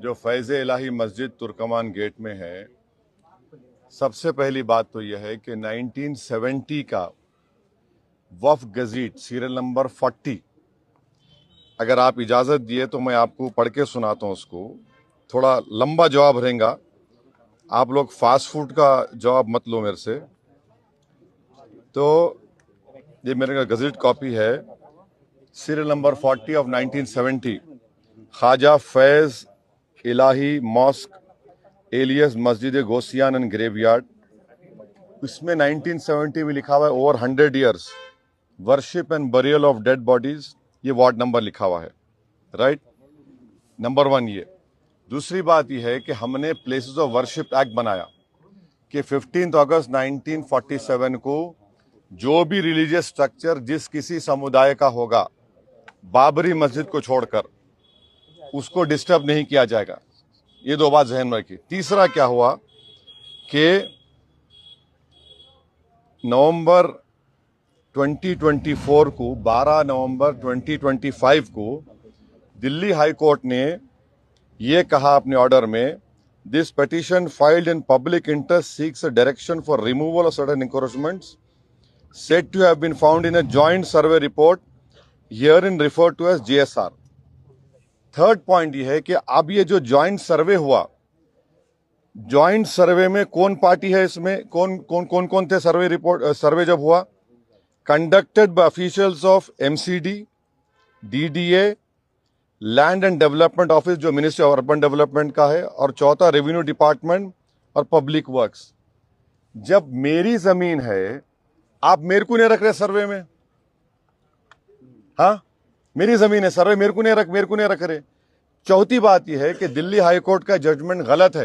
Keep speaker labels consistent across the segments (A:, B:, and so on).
A: जो फैज़ इलाही मस्जिद तुर्कमान गेट में है, सबसे पहली बात तो यह है कि 1970 का वफ़ गज़ीट सीरियल नंबर 40, अगर आप इजाज़त दिए तो मैं आपको पढ़ के सुनाता हूँ उसको। थोड़ा लंबा जवाब रहेगा, आप लोग फास्ट फूड का जवाब मत लो मेरे से। तो ये मेरे का गज़ीट कॉपी है, serial number 40 of 1970, Khwaja Faiz Ilahi mosque alias मस्जिद गोसियान एंड ग्रेवयार्ड। इसमें 1970 में लिखा हुआ है over 100 years worship and burial of dead bodies. ये वार्ड नंबर लिखा हुआ है, राइट। नंबर 1 ये। दूसरी बात यह है कि हमने प्लेसेस ऑफ वर्शिप एक्ट बनाया कि 15 अगस्त 1947 को जो भी रिलीजियस स्ट्रक्चर जिस किसी समुदाय का होगा, बाबरी मस्जिद को छोड़कर, उसको डिस्टर्ब नहीं किया जाएगा। ये दो बात जहन में रखी। तीसरा क्या हुआ कि नवंबर 2024 को 12 नवंबर 2025 को दिल्ली हाई कोर्ट ने ये कहा अपने ऑर्डर में, this petition filed in public interest seeks a direction for removal of certain encroachments said to have been found in a joint survey report herein referred to as JSR। Third point ये है कि अब ये जो joint सर्वे हुआ, joint सर्वे में कौन party है, इसमें कौन थे सर्वे रिपोर्ट सर्वे जब हुआ, conducted by officials of MCD, DDA, land and development office जो मिनिस्ट्री ऑफ अर्बन डेवलपमेंट का है, और चौथा रेवेन्यू डिपार्टमेंट और पब्लिक वर्क्स। जब मेरी जमीन है, आप मेरे को नहीं रख रहे सर्वे में। हाँ, मेरी जमीन है, सर्वे मेरे को नहीं रख रहे। चौथी बात यह है कि दिल्ली हाई कोर्ट का जजमेंट गलत है।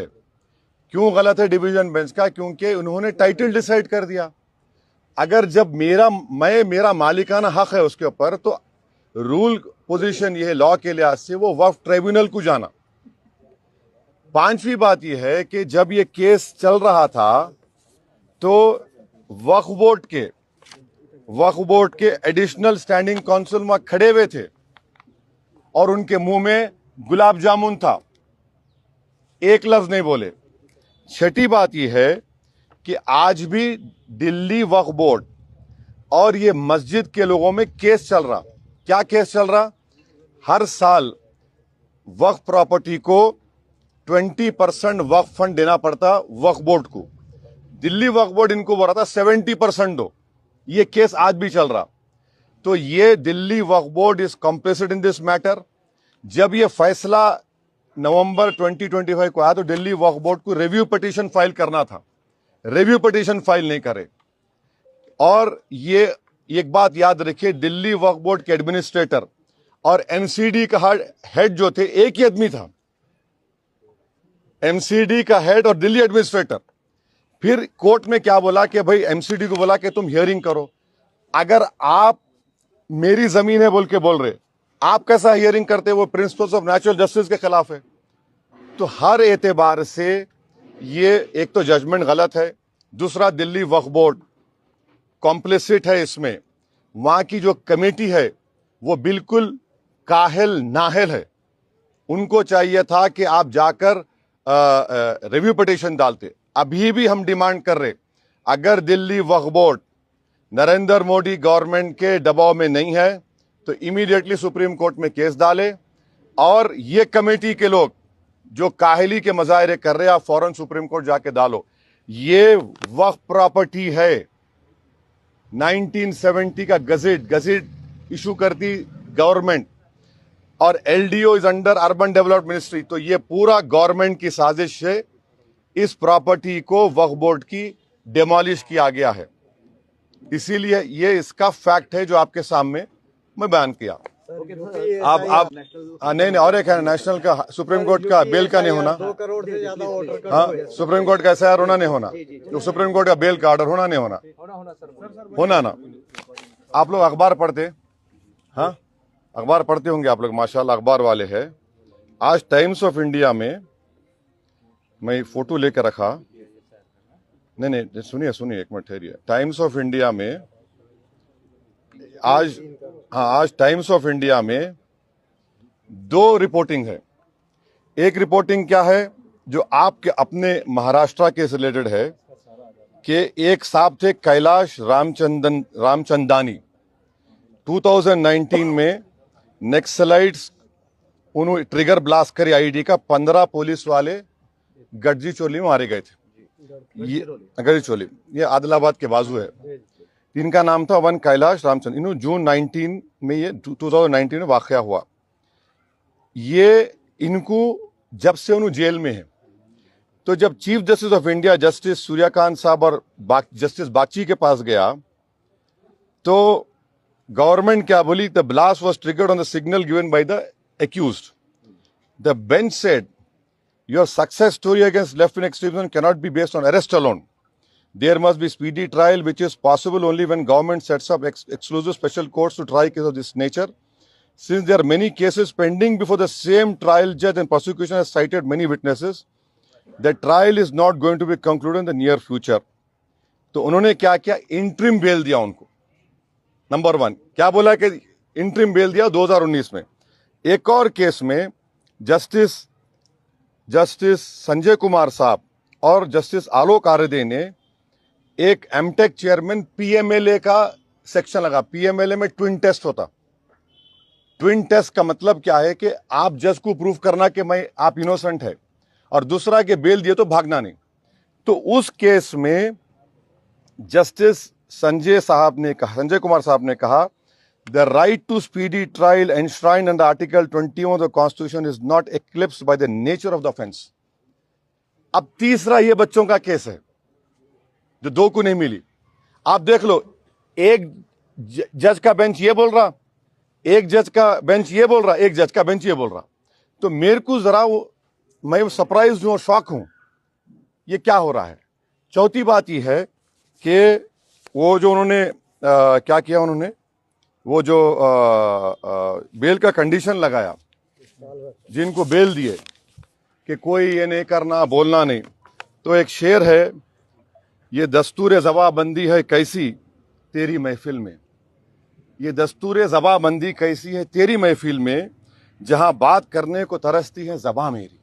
A: क्यों गलत है डिवीजन बेंच का? क्योंकि उन्होंने टाइटल डिसाइड कर दिया। अगर जब मेरा मालिकाना हक है उसके ऊपर, तो रूल पोजीशन यह है लॉ के लिहाज से वो वक्फ ट्रिब्यूनल को जाना। पांचवी बात यह है कि जब ये केस चल रहा था तो वक्फ बोर्ड के एडिशनल स्टैंडिंग काउंसिल वहां खड़े हुए थे और उनके मुंह में गुलाब जामुन था, एक लफ्ज नहीं बोले। छठी बात यह है कि आज भी दिल्ली वक्फ बोर्ड और ये मस्जिद के लोगों में केस चल रहा। क्या केस चल रहा? हर साल वक्फ प्रॉपर्टी को 20% वक्फ फंड देना पड़ता वक्फ बोर्ड को। दिल्ली वक्फ बोर्ड इनको बोल रहा था 70% दो। ये केस आज भी चल रहा। तो ये Delhi Waqf board is complicit in this matter. जब ये फैसला नवंबर 2025 को आया तो दिल्ली वक्फ बोर्ड को रिव्यू पिटीशन फाइल करना था, रिव्यू पिटीशन फाइल नहीं करे। और ये एक बात याद रखिए, दिल्ली वक्फ बोर्ड के एडमिनिस्ट्रेटर और एमसीडी का हेड जो थे, एक ही आदमी था। एमसीडी का हेड और दिल्ली एडमिनिस्ट्रेटर। फिर कोर्ट में क्या बोला कि भाई एमसीडी को बोला कि तुम हियरिंग करो। अगर आप मेरी जमीन है बोल के बोल रहे, आप कैसा हियरिंग करते? वो प्रिंसिपल्स ऑफ नेचुरल जस्टिस के खिलाफ है। तो हर एतबार से ये एक तो जजमेंट गलत है, दूसरा दिल्ली वक्फ बोर्ड कॉम्प्लिसिट है इसमें। वहां की जो कमेटी है वो बिल्कुल काहिल नाहिल है। उनको चाहिए था कि आप जाकर रिव्यू पिटीशन डालते। अभी भी हम डिमांड कर रहे, अगर दिल्ली वक्फ बोर्ड नरेंद्र मोदी गवर्नमेंट के दबाव में नहीं है तो इमीडिएटली सुप्रीम कोर्ट में केस डाले, और ये कमेटी के लोग जो काहिली के मजाहरे कर रहे हैं, आप फौरन सुप्रीम कोर्ट जाके डालो। ये वक्फ प्रॉपर्टी है। 1970 का गजेट इशू करती गवर्नमेंट, और LDO is under urban development ministry. तो ये पूरा गवर्नमेंट की साजिश है, इस प्रॉपर्टी को वक्फ बोर्ड की डिमोलिश किया गया है। इसीलिए ये इसका फैक्ट है जो आपके सामने मैं बयान किया। आप नहीं, और एक है नेशनल का, सुप्रीम कोर्ट का बेल का नहीं होना।
B: 2 करोड़ से ज्यादा ऑर्डर
A: हाँ, सुप्रीम कोर्ट का एसआईआर होना नहीं होना, तो सुप्रीम कोर्ट का बेल का ऑर्डर होना नहीं होना ना। आप लोग अखबार पढ़ते? हाँ, अखबार पढ़ते होंगे आप लोग, माशाल्लाह अखबार वाले हैं। आज टाइम्स ऑफ इंडिया में मैं फोटो लेकर रखा। नहीं, सुनिए एक मिनट ठहरिए। टाइम्स ऑफ इंडिया में आज टाइम्स ऑफ इंडिया में 2 रिपोर्टिंग है। एक रिपोर्टिंग क्या है जो आपके अपने महाराष्ट्र के रिलेटेड है कि एक साहब थे कैलाश रामचंदानी 2019 में नेक्सलाइट्स उन्होंने ट्रिगर ब्लास्ट करी आईडी का 15 पुलिस वाले गढ़चिरौली में मारे गए थे। ये गढ़चिरौली ये आदिलाबाद के बाजू है। इनका नाम था वन कैलाश रामचंद। इन्होंने जून 19 में ये 2019 में वाकया हुआ। ये इनको जब से उन्होंने जेल में है तो जब chief justice of India justice Suryakant साहब और जस्टिस बाची के पास गया तो गवर्नमेंट क्या बोली, the blast was triggered on the signal given by the accused. The bench said, your success story against left-wing extremism cannot be based on arrest alone. There must be speedy trial, which is possible only when government sets up exclusive special courts to try cases of this nature. Since there are many cases pending before the same trial judge and prosecution has cited many witnesses, the trial is not going to be concluded in the near future. तो उन्होंने क्या किया, interim bell दिया उनको। Number one क्या बोला कि interim bell दिया 2019 में। एक और केस में जस्टिस संजय कुमार साहब और जस्टिस आलोक आरादे ने एक एमटेक चेयरमैन पीएमएलए का सेक्शन लगा। पीएमएलए में ट्विन टेस्ट होता। ट्विन टेस्ट का मतलब क्या है कि आप जज को प्रूव करना कि आप इनोसेंट है और दूसरा के बेल दिए तो भागना नहीं। तो उस केस में जस्टिस संजय कुमार साहब ने कहा, the right to speedy trial enshrined under Article 21 of the Constitution is not eclipsed by the nature of the offense. अब तीसरा ये बच्चों का केस है जो 2 को नहीं मिली। आप देख लो, एक जज का बेंच ये बोल रहा, एक जज का बेंच ये बोल रहा, एक जज का बेंच ये बोल रहा। तो मेरे को जरा मैं सरप्राइज हूं और शॉक हूं, ये क्या हो रहा है। चौथी बात ये है कि वो जो उन्होंने क्या किया, उन्होंने वो जो बेल का कंडीशन लगाया, जिनको बेल दिए कि कोई ये नहीं करना, बोलना नहीं। तो एक शेर है, ये दस्तूर जबाबंदी है कैसी तेरी महफिल में। ये दस्तूर जबाबंदी कैसी है तेरी महफिल में, जहां बात करने को तरसती है ज़बां मेरी।